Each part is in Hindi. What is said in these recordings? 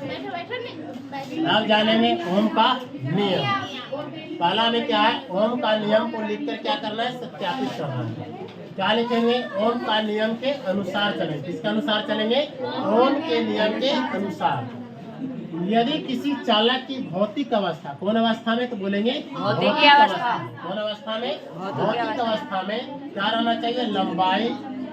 अब जानेंगे ओम का नियम। पहला में क्या है, ओम का नियम को लिखकर क्या करना है, सत्यापित करना है। क्या लिखेंगे, ओम का नियम के अनुसार चलेंगे। किसके अनुसार चलेंगे, ओम के नियम के अनुसार। यदि किसी चालक की भौतिक अवस्था, कौन अवस्था में, तो बोलेंगे भौतिक अवस्था। कौन अवस्था में, भौतिक अवस्था में क्या रहना चाहिए, लंबाई,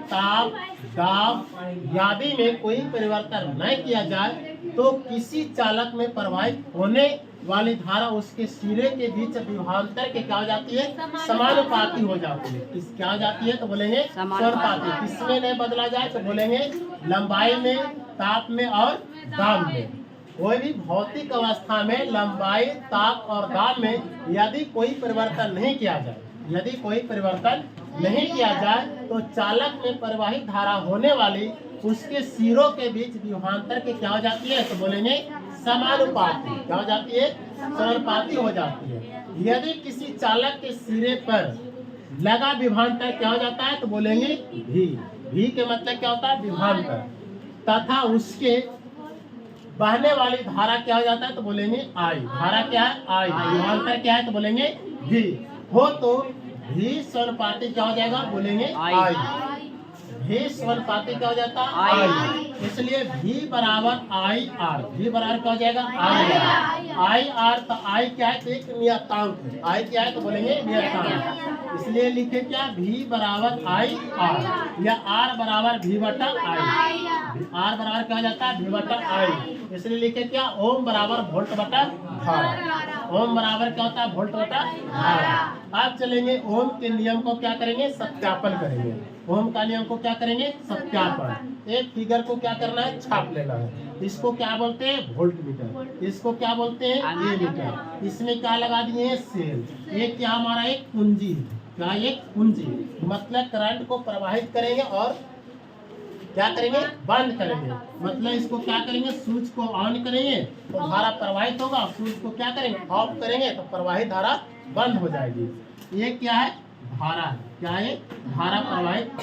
ताप, दाब आदि में कोई परिवर्तन न किया जाए तो किसी चालक में प्रवाहित होने वाली धारा उसके सिरे के बीच विभवांतर के क्या हो जाती है, समानुपाती हो जाती है। किस क्या हो जाती है, तो बोलेंगे समानुपाती। किसमें नहीं बदला जाए तो बोलेंगे लंबाई में, ताप में और दाब में। कोई भी भौतिक अवस्था में लंबाई, ताप और दाब में यदि कोई परिवर्तन नहीं किया जाए, यदि कोई परिवर्तन नहीं किया जाए तो चालक में प्रवाहित धारा होने वाली उसके सिरों के बीच विभवांतर के क्या हो जाती है, तो बोलेंगे समानुपाती। क्या हो जाती है, समानुपाती हो जाती है। यदि किसी चालक के सिरे पर लगा विभवांतर क्या हो जाता है, तो बोलेंगे भी। भी के मतलब क्या होता है, विभवांतर। तथा उसके बहने वाली धारा क्या हो जाता है, तो बोलेंगे आई। धारा क्या है, आई। विभवांतर क्या है, तो बोलेंगे भी। हो तो भी समानुपाती क्या हो जाएगा, बोलेंगे आई। भी समानुपाती क्या हो जाता है, आई। इसलिए भी बराबर आई आर। भी बराबर क्या हो जाएगा, आई आर। आई आर तो आई क्या है, तो एक नियतांक है। आई क्या है, तो बोलेंगे नियतांक। इसलिए लिखे क्या, भी बराबर आई आर, या आर बराबर भी बटा आई। आर बराबर क्या हो जाता है, भी बटा आई। इसलिए लिखे क्या, ओम बराबर वोल्ट बटा धारा। ओम बराबर क्या होता है, वोल्ट बटा धारा। अब चलेंगे ओम के नियम को क्या करेंगे, सत्यापन करेंगे। ओम का नियम को क्या करेंगे, सत्यापन। एक फिगर को क्या करना है, छाप लेना है। इसको क्या बोलते हैं, वोल्ट मीटर। इसको क्या बोलते हैं, ए मीटर। इसमें क्या लगा दिए हैं, सेल। ये क्या हमारा एक कुंजी है। क्या, एक कुंजी मतलब करंट को प्रवाहित करेंगे और क्या करेंगे, बंद करेंगे। मतलब इसको क्या करेंगे, स्विच को ऑन करेंगे तो धारा प्रवाहित होगा, स्विच को क्या करेंगे, ऑफ करेंगे तो प्रवाहित धारा बंद हो जाएगी। ये क्या है, धारा है। क्या है, धारा प्रवाहित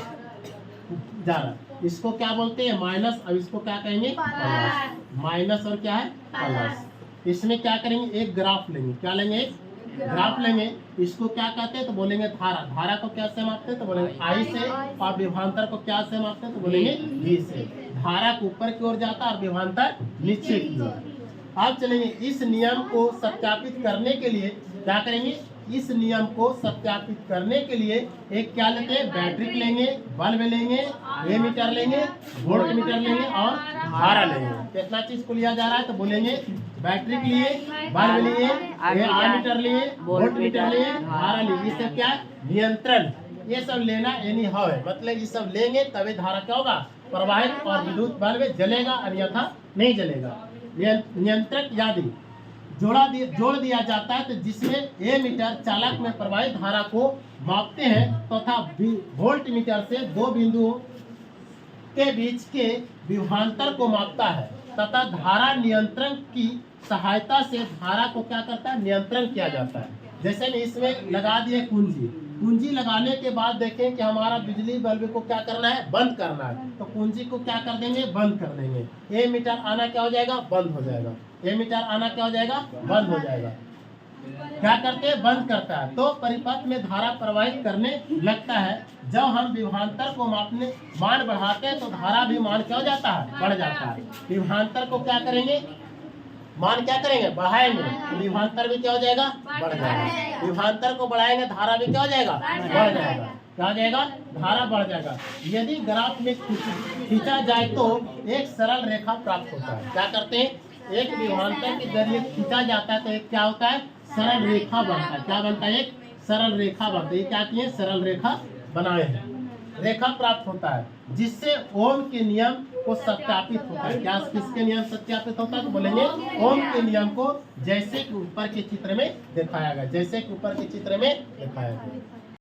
जा रहा है। इसको क्या बोलते हैं, माइनस। अब इसको क्या कहेंगे, प्लस। माइनस और क्या है, प्लस। इसमें क्या करेंगे, एक ग्राफ लेंगे। क्या लेंगे, एक ग्राफ लेंगे। इसको क्या कहते हैं, तो बोलेंगे धारा। धारा को क्या से मापते हैं, तो बोलेंगे आई से। और विभवांतर को क्या से मापते हैं, तो बोलेंगे भी से। धारा को ऊपर की ओर जाता है और विभवांतर नीचे की ओर। अब चलेंगे इस नियम को सत्यापित करने के लिए क्या करेंगे, इस नियम को सत्यापित करने के लिए एक क्या लेते हैं, बैटरी लेंगे, बल्ब लेंगे, ए मीटर लेंगे, वोल्ट मीटर लेंगे और धारा लेंगे। कितना चीज को लिया जा रहा है, तो बोलेंगे बैटरी के लिए, बल्ब लिए, मीटर लिए, वोल्ट मीटर लिए, धारा लिए। ये सब क्या है, नियंत्रण। ये सब लेना एनी हाउ है। मतलब ये सब लेंगे तभी धारा क्या होगा, प्रवाहित और विद्युत बल्ब जलेगा, अन्यथा नहीं जलेगा। नियंत्रक यदि जोड़ दिया जाता है तो जिसमें ए मीटर चालक में प्रवाहित धारा को मापते हैं तथा वोल्ट मीटर से दो बिंदुओं के बीच के विभवांतर को मापता है तथा धारा नियंत्रण की सहायता से धारा को क्या करता है, नियंत्रण किया जाता है। जैसे में इसमें लगा दिए कुंजी। कुंजी लगाने के बाद देखें कि हमारा बिजली बल्ब को क्या करना है, बंद करना है, तो कुंजी को क्या कर देंगे, बंद कर देंगे। ए मीटर आना क्या हो जाएगा, बंद हो जाएगा। ए मीटर आना क्या हो जाएगा, बंद हो जाएगा। क्या करते हैं, बंद करता है तो परिपथ में धारा प्रवाहित करने लगता है। जब हम विभवांतर को मापने मान बढ़ाते हैं तो धारा भी मान क्या हो जाता है, बढ़ जाता है। विभवांतर को क्या करेंगे, मान क्या करेंगे, बढ़ाएंगे तो विभवांतर भी क्या हो जाएगा, बढ़ जाएगा। विभवांतर को बढ़ाएंगे धारा भी क्या हो जाएगा, बढ़ जाएगा। क्या हो जाएगा, धारा बढ़ जाएगा। यदि ग्राफ में खींचा जाए तो एक सरल रेखा प्राप्त होता है। क्या करते हैं, एक विभवांतर के जरिए खींचा जाता है तो एक क्या होता है, सरल रेखा बनता है। क्या बनता है, एक सरल रेखा बनता है। ये क्या किए, सरल रेखा बनाए हैं। रेखा प्राप्त होता है जिससे ओम के नियम को सत्यापित होता है। क्या, किसके नियम सत्यापित होता है, तो बोलेंगे ओम के नियम को, जैसे कि ऊपर के चित्र में दिखाया गया। जैसे कि ऊपर के चित्र में दिखाया गया।